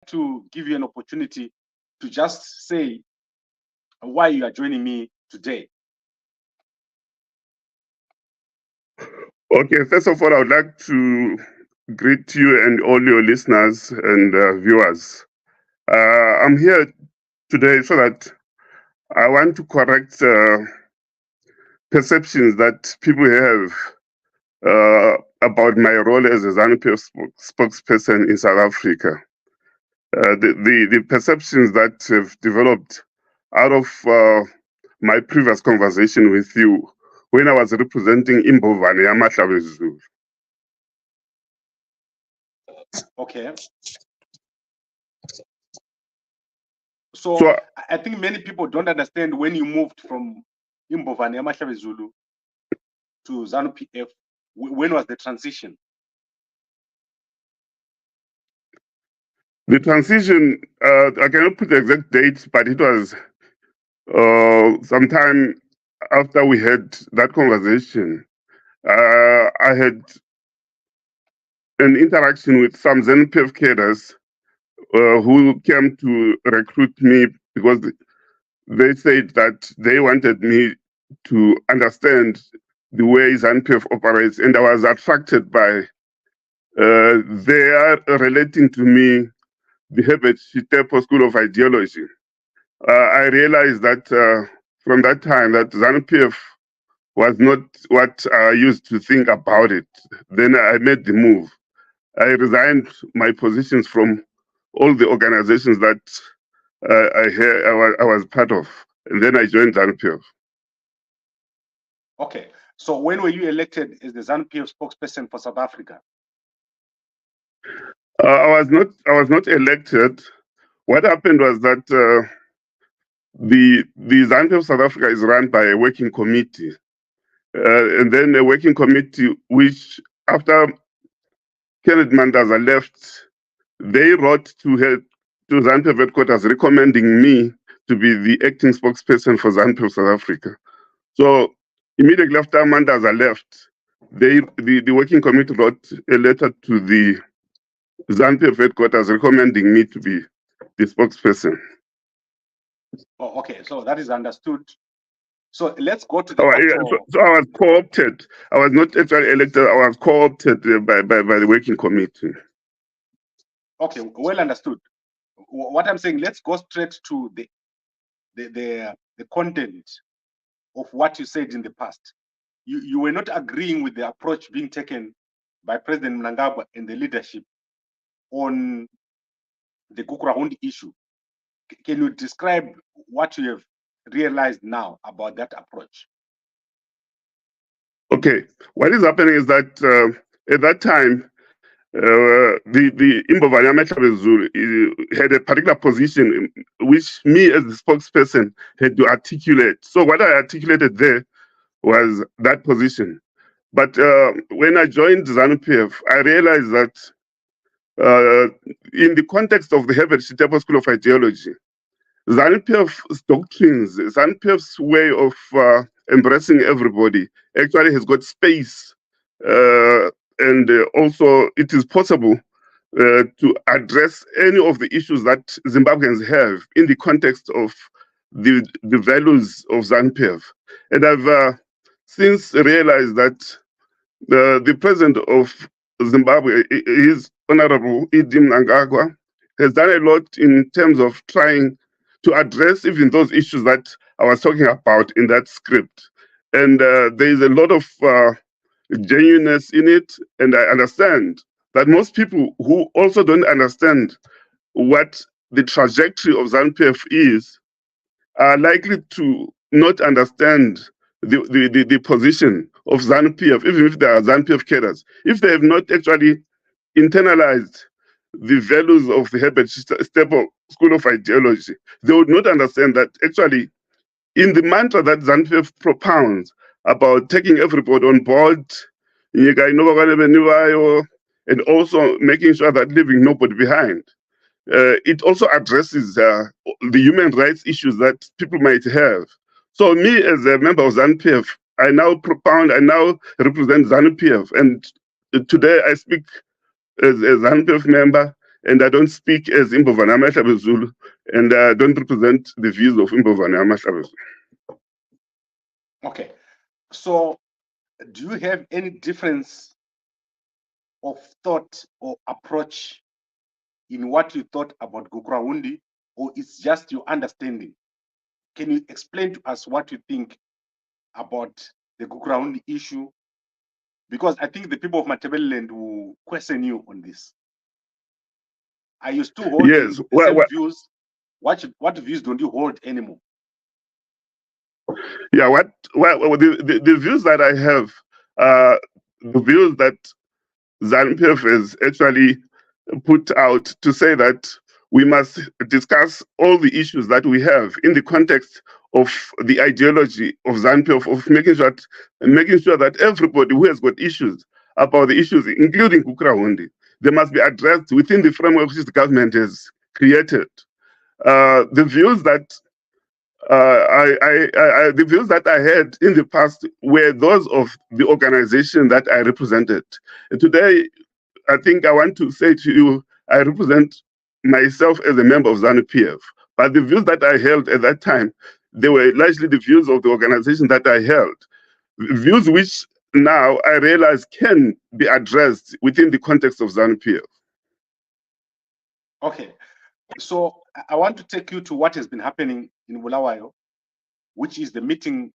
to give you an opportunity to just say why you are joining me today. Okay, first of all, I would like to greet you and all your listeners and viewers. I'm here today so that I want to correct perceptions that people have about my role as a ZANU-PF spokesperson in South Africa. The perceptions that have developed out of my previous conversation with you when I was representing Mbongolwane. Okay. So I think many people don't understand when you moved from Mbongolwane Zulu to ZANU-PF. When was the transition? The transition, I cannot put the exact date, but it was sometime after we had that conversation. I had an interaction with some ZANU-PF cadres who came to recruit me because they said that they wanted me to understand the way ZANU-PF operates, and I was attracted by their relating to me the Herbert Shitepo School of Ideology. I realized that from that time that ZANU-PF was not what I used to think about it. Then I made the move. I resigned my positions from all the organizations that I was part of, and then I joined ZANU-PF. Okay, so when were you elected as the ZANU-PF spokesperson for South Africa? I was not elected. What happened was that the ZANU-PF South Africa is run by a working committee, and then a working committee which, after Kenneth Mandaza left, they wrote to ZANU-PF headquarters recommending me to be the acting spokesperson for ZANU-PF South Africa. So immediately after Mandaza left, the working committee wrote a letter to the ZANU-PF headquarters recommending me to be the spokesperson. Oh, okay, so that is understood. So let's go to the so I was co-opted. I was not actually elected. I was co-opted by the working committee. Okay, well understood. What I'm saying, let's go straight to the content of what you said in the past. You were not agreeing with the approach being taken by President Mnangagwa and the leadership on the Gukurahundi issue. Can you describe what you have realized now about that approach? Okay, what is happening is that at that time, the Mbongolwane had a particular position which me as the spokesperson had to articulate. So what I articulated there was that position. But when I joined ZANU-PF, I realized that in the context of the Herbert Shitepo School of Ideology, ZANU-PF's doctrines, ZANU-PF's way of embracing everybody actually has got space, and also it is possible to address any of the issues that Zimbabweans have in the context of the values of ZANU-PF. And I've since realized that the president of Zimbabwe, his Honorable Mnangagwa, has done a lot in terms of trying to address even those issues that I was talking about in that script. And there is a lot of genuineness in it, and I understand that most people who also don't understand what the trajectory of ZANU-PF is are likely to not understand the position of ZANU-PF, even if they are ZANU-PF cadres, if they have not actually internalized the values of the Herbert Shitepo School of Ideology. They would not understand that actually in the mantra that ZANU-PF propounds about taking everybody on board, and also making sure that leaving nobody behind. It also addresses the human rights issues that people might have. So me as a member of ZANU-PF, I now represent ZANU-PF, and today I speak as a ZANU-PF member, and I don't speak as Mbongolwane Zulu, and I don't represent the views of Mbongolwane Zulu. Okay, so do you have any difference of thought or approach in what you thought about Gukurahundi, or it's just your understanding? Can you explain to us what you think about the Gukurahundi issue? Because I think the people of Matabeleland will question you on this. Are you still holding Yes. the same views? What views don't you hold anymore? Yeah, the views that I have, the views that ZANU-PF has actually put out to say that we must discuss all the issues that we have in the context of the ideology of ZANU-PF, of making sure that everybody who has got issues about the issues, including Gukurahundi, they must be addressed within the framework which the government has created. The views that the views that I had in the past were those of the organization that I represented. And today, I think I want to say to you, I represent myself as a member of ZANU-PF. But the views that I held at that time, they were largely the views of the organization that I held. Views which now I realize can be addressed within the context of ZANU-PF. Okay, so I want to take you to what has been happening in Bulawayo, which is the meeting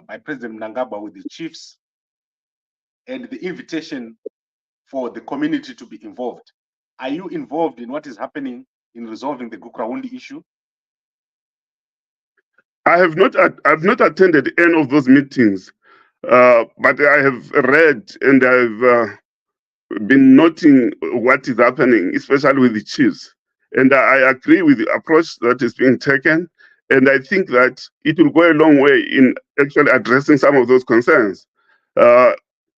by President Mnangagwa with the chiefs and the invitation for the community to be involved. Are you involved in what is happening in resolving the Gukurahundi issue? I've not attended any of those meetings, but I have read and I've been noting what is happening, especially with the chiefs. And I agree with the approach that is being taken. And I think that it will go a long way in actually addressing some of those concerns.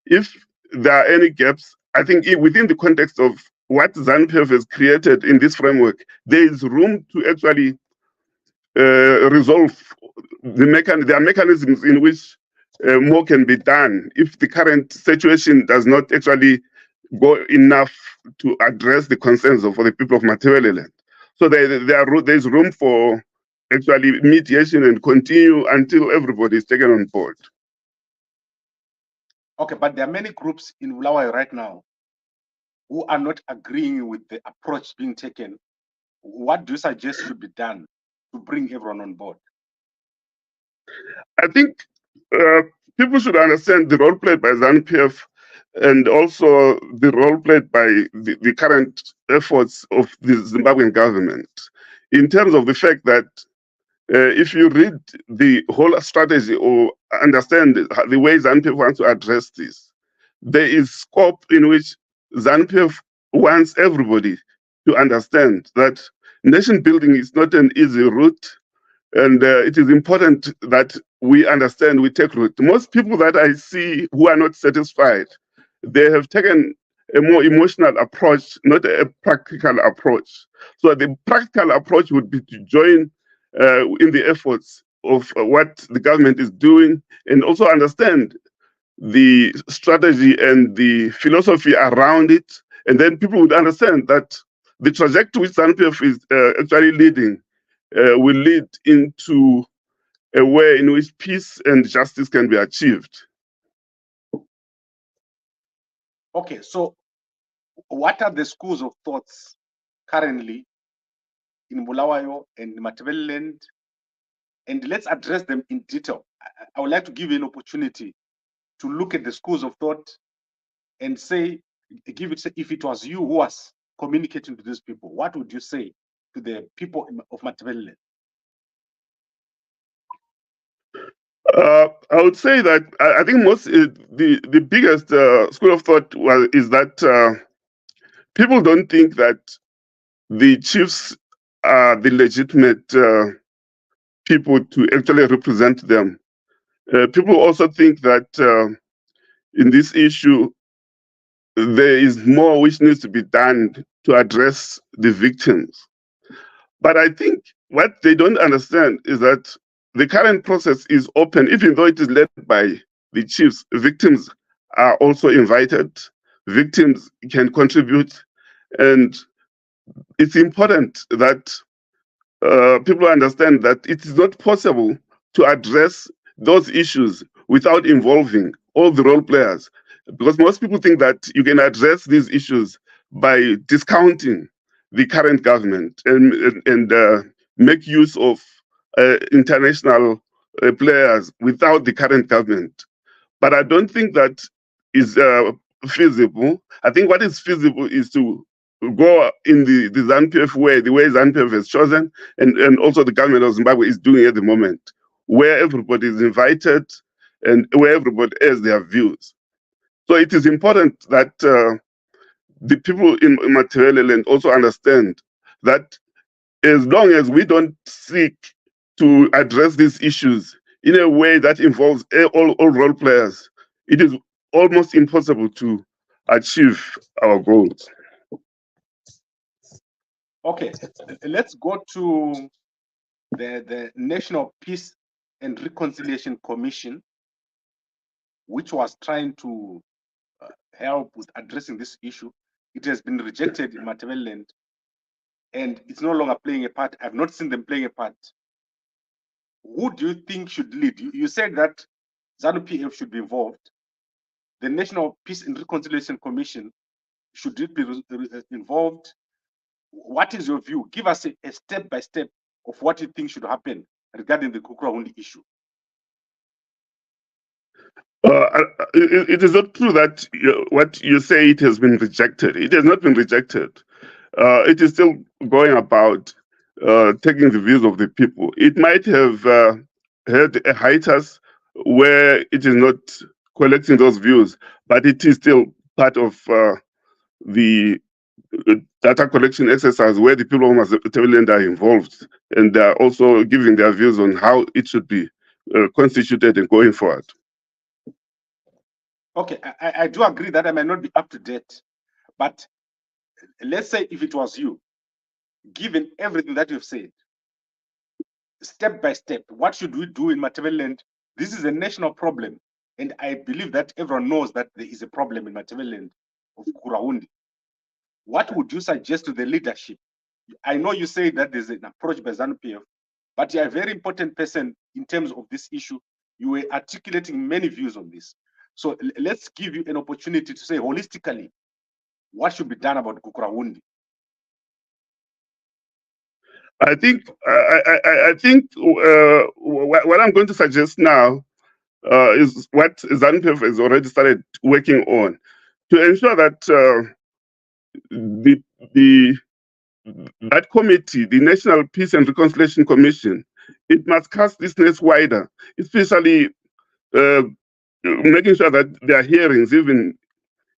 If there are any gaps, I think within the context of what ZANU-PF has created in this framework, there is room to actually resolve there are mechanisms in which more can be done if the current situation does not actually go enough to address the concerns of the people of Matabeleland. So there's room for actually mediation and continue until everybody is taken on board. Okay, but there are many groups in Bulawayo right now who are not agreeing with the approach being taken. What do you suggest should be done to bring everyone on board? I think people should understand the role played by ZANU-PF and also the role played by the current efforts of the Zimbabwean government in terms of the fact that if you read the whole strategy or understand the way ZANU-PF wants to address this, there is scope in which ZANU-PF wants everybody to understand that nation building is not an easy route, and it is important that we understand, we take root. Most people that I see who are not satisfied, they have taken a more emotional approach, not a practical approach. So the practical approach would be to join in the efforts of what the government is doing and also understand the strategy and the philosophy around it. And then people would understand that the trajectory which ZANU-PF is actually leading will lead into a way in which peace and justice can be achieved. Okay, so what are the schools of thoughts currently in Bulawayo and Matabeleland? And let's address them in detail. I would like to give you an opportunity to look at the schools of thought and say, if it was you who was communicating to these people, what would you say to the people of Matabeleland? I would say that I think the biggest school of thought is that people don't think that the chiefs are the legitimate people to actually represent them. People also think that in this issue, there is more which needs to be done to address the victims. But I think what they don't understand is that the current process is open, even though it is led by the chiefs. Victims are also invited. Victims can contribute. And it's important that people understand that it is not possible to address those issues without involving all the role players. Because most people think that you can address these issues by discounting the current government and make use of international players without the current government. But I don't think that is feasible. I think what is feasible is to go in the ZANU-PF way, the way ZANU-PF has chosen, and also the government of Zimbabwe is doing at the moment, where everybody is invited and where everybody has their views. So it is important that the people in Matabeleland also understand that as long as we don't seek to address these issues in a way that involves all role players, it is almost impossible to achieve our goals. Okay, let's go to the National Peace and Reconciliation Commission, which was trying to help with addressing this issue. It has been rejected in Matabeleland, and it's no longer playing a part. I've not seen them playing a part. Who do you think should lead? You said that ZANU-PF should be involved. The National Peace and Reconciliation Commission, should it be involved? What is your view? Give us a step-by-step of what you think should happen regarding the Gukurahundi issue. It is not true that what you say it has been rejected. It has not been rejected. It is still going about taking the views of the people. It might have had a hiatus where it is not collecting those views, but it is still part of the data collection exercise where the people of Matabeleland are involved, and they are also giving their views on how it should be constituted and going forward. Okay, I do agree that I may not be up to date, but let's say if it was you, given everything that you've said, step by step, what should we do in Matabeleland? This is a national problem, and I believe that everyone knows that there is a problem in Matabeleland of Gukurahundi. What would you suggest to the leadership? I know you say that there's an approach by ZANU-PF, but you're a very important person in terms of this issue. You were articulating many views on this. So let's give you an opportunity to say holistically what should be done about Gukurahundi. I think what I'm going to suggest now is what ZANU-PF has already started working on to ensure that that committee, the National Peace and Reconciliation Commission, it must cast this net wider, especially making sure that there are hearings even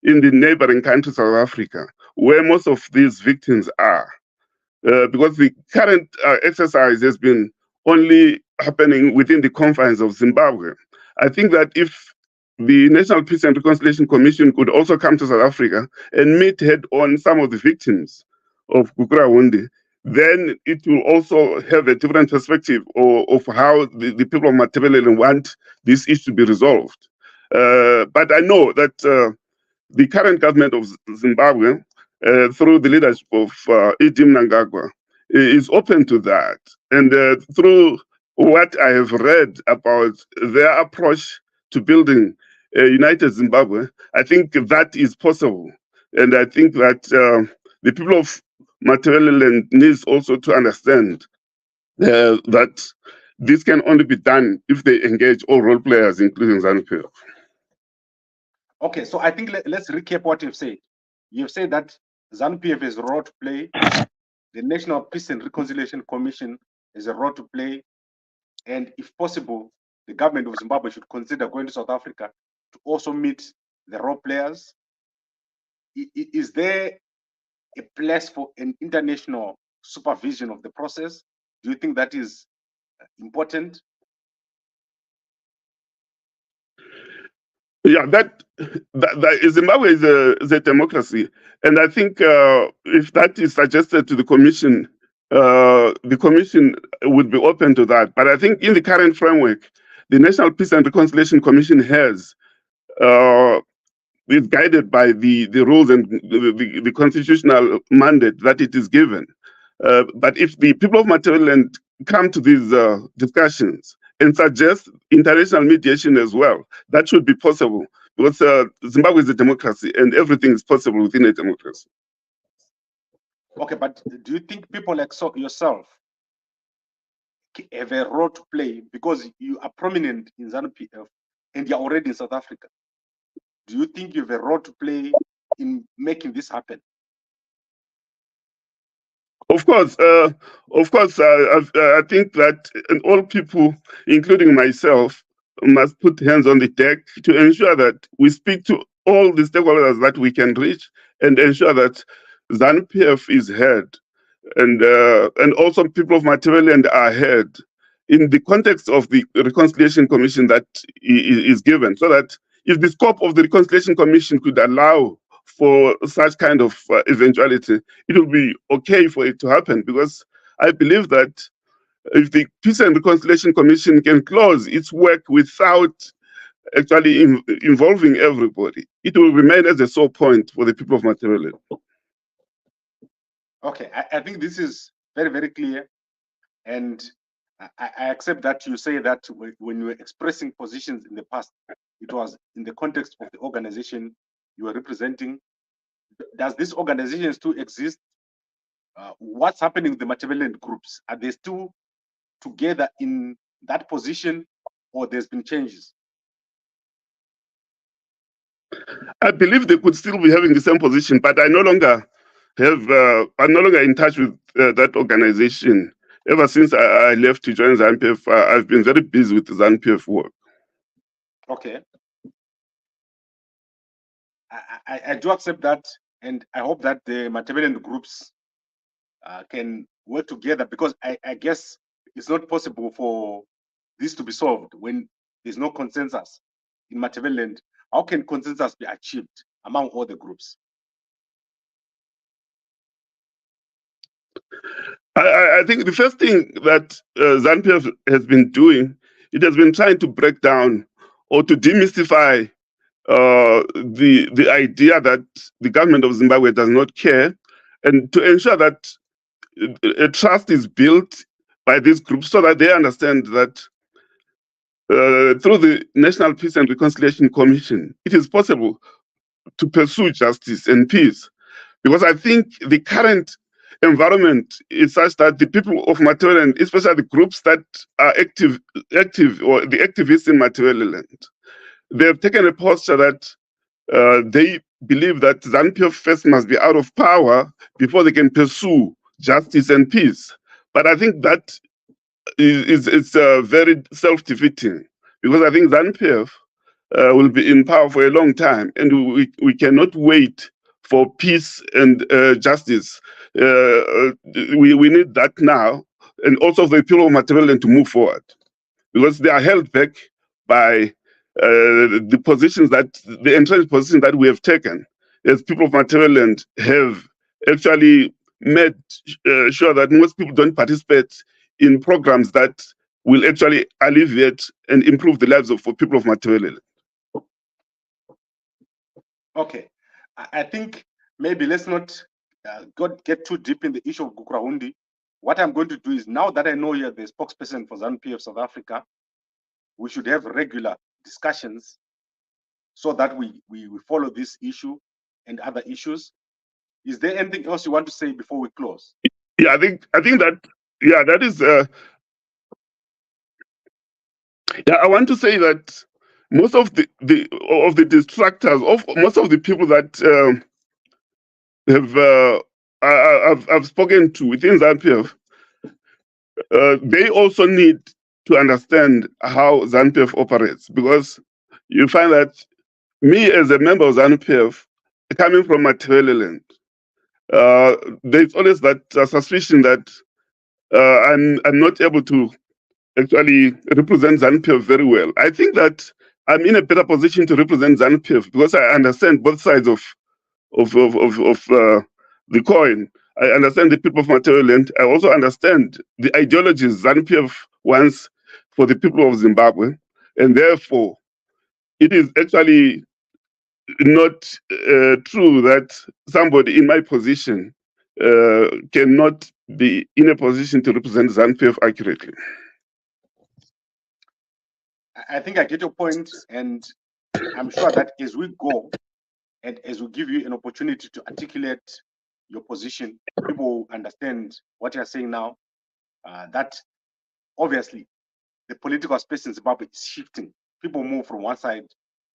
in the neighboring countries of Africa, where most of these victims are. Because the current exercise has been only happening within the confines of Zimbabwe. I think that if the National Peace and Reconciliation Commission could also come to South Africa and meet head-on some of the victims of Gukurahundi, then it will also have a different perspective of how the people of Matabeleland want this issue to be resolved. But I know that the current government of Zimbabwe, through the leadership of Mnangagwa, is open to that. And through what I have read about their approach to building a united Zimbabwe, I think that is possible. And I think that the people of Matabeleland needs also to understand that this can only be done if they engage all role players, including ZANU-PF. Okay, so I think let's recap what you've said. You've said that ZANU-PF has a role to play. The National Peace and Reconciliation Commission has a role to play. And if possible, the government of Zimbabwe should consider going to South Africa to also meet the role players. Is there a place for an international supervision of the process? Do you think that is important? Yeah, Zimbabwe is a democracy, and I think if that is suggested to the commission would be open to that. But I think in the current framework, the National Peace and Reconciliation Commission has is guided by the rules and the constitutional mandate that it is given. But if the people of Matabeleland come to these discussions and suggest international mediation as well, that should be possible, because Zimbabwe is a democracy and everything is possible within a democracy. Okay, but do you think people like yourself have a role to play, because you are prominent in ZANU-PF and you're already in South Africa? Do you think you have a role to play in making this happen? Of course, I think that all people, including myself, must put hands on the deck to ensure that we speak to all the stakeholders that we can reach and ensure that ZANU-PF is heard, and also people of Matabeleland are heard in the context of the Reconciliation Commission that is given, so that if the scope of the Reconciliation Commission could allow for such kind of eventuality, it will be okay for it to happen, because I believe that if the Peace and Reconciliation Commission can close its work without actually involving everybody, it will remain as a sore point for the people of Matabeleland. Okay, I think this is very, very clear. And I accept that you say that when you were expressing positions in the past, it was in the context of the organization you are representing. Does this organization still exist? What's happening with the Matabeleland groups? Are they still together in that position, or there's been changes? I believe they could still be having the same position, but I no longer have. I'm no longer in touch with that organization. Ever since I left to join ZANU-PF, I've been very busy with ZANU-PF work. Okay. I do accept that, and I hope that the Matabeleland groups can work together, because I guess it's not possible for this to be solved when there's no consensus in Matabeleland. How can consensus be achieved among all the groups? I think the first thing that ZANU-PF has been doing, it has been trying to break down or to demystify the idea that the government of Zimbabwe does not care, and to ensure that a trust is built by these groups so that they understand that through the National Peace and Reconciliation Commission, it is possible to pursue justice and peace. Because I think the current environment is such that the people of Matabeleland, especially the groups that are active, or the activists in Matabeleland, they have taken a posture that they believe that ZANU-PF first must be out of power before they can pursue justice and peace. But I think that it's very self-defeating, because I think ZANU-PF will be in power for a long time, and we cannot wait for peace and justice. We need that now, and also the people of Matabeleland to move forward, because they are held back by the positions the entrenched positions that we have taken, as people of Matabeleland have actually made sure that most people don't participate in programs that will actually alleviate and improve the lives of people of Matabeleland. Okay, I think maybe let's not get too deep in the issue of Gukurahundi. What I'm going to do is, now that I know you're the spokesperson for ZANU-PF South Africa, we should have regular discussions so that we follow this issue and other issues. Is there anything else you want to say before we close? Yeah, I think that, yeah, that is yeah, I want to say that most of the distractors, most of the people that I've spoken to within ZANU-PF, they also need to understand how ZANU-PF operates, because you find that me as a member of ZANU-PF, coming from Matabeleland, there's always that suspicion that I'm not able to actually represent ZANU-PF very well. I think that I'm in a better position to represent ZANU-PF because I understand both sides of the coin. I understand the people of Matabeleland. I also understand the ideologies ZANU-PF wants for the people of Zimbabwe, and therefore, it is actually not true that somebody in my position cannot be in a position to represent ZANU-PF accurately. I think I get your point, and I'm sure that as we go and as we give you an opportunity to articulate your position, people will understand what you're saying now, that obviously the political space in Zimbabwe is shifting. People move from one side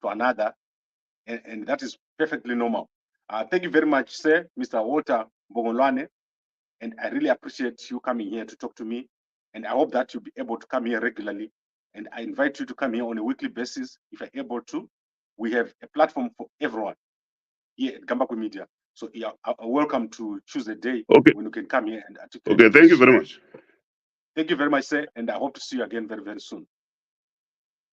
to another, and that is perfectly normal. Thank you very much, sir, Mr. Walter Mbongolwane, and I really appreciate you coming here to talk to me, and I hope that you'll be able to come here regularly, and I invite you to come here on a weekly basis if you're able to. We have a platform for everyone here at Gambako Media, so you're welcome to choose a day when you can come here and articulate. Okay, thank you very much. Thank you very much, sir, and I hope to see you again very, very soon.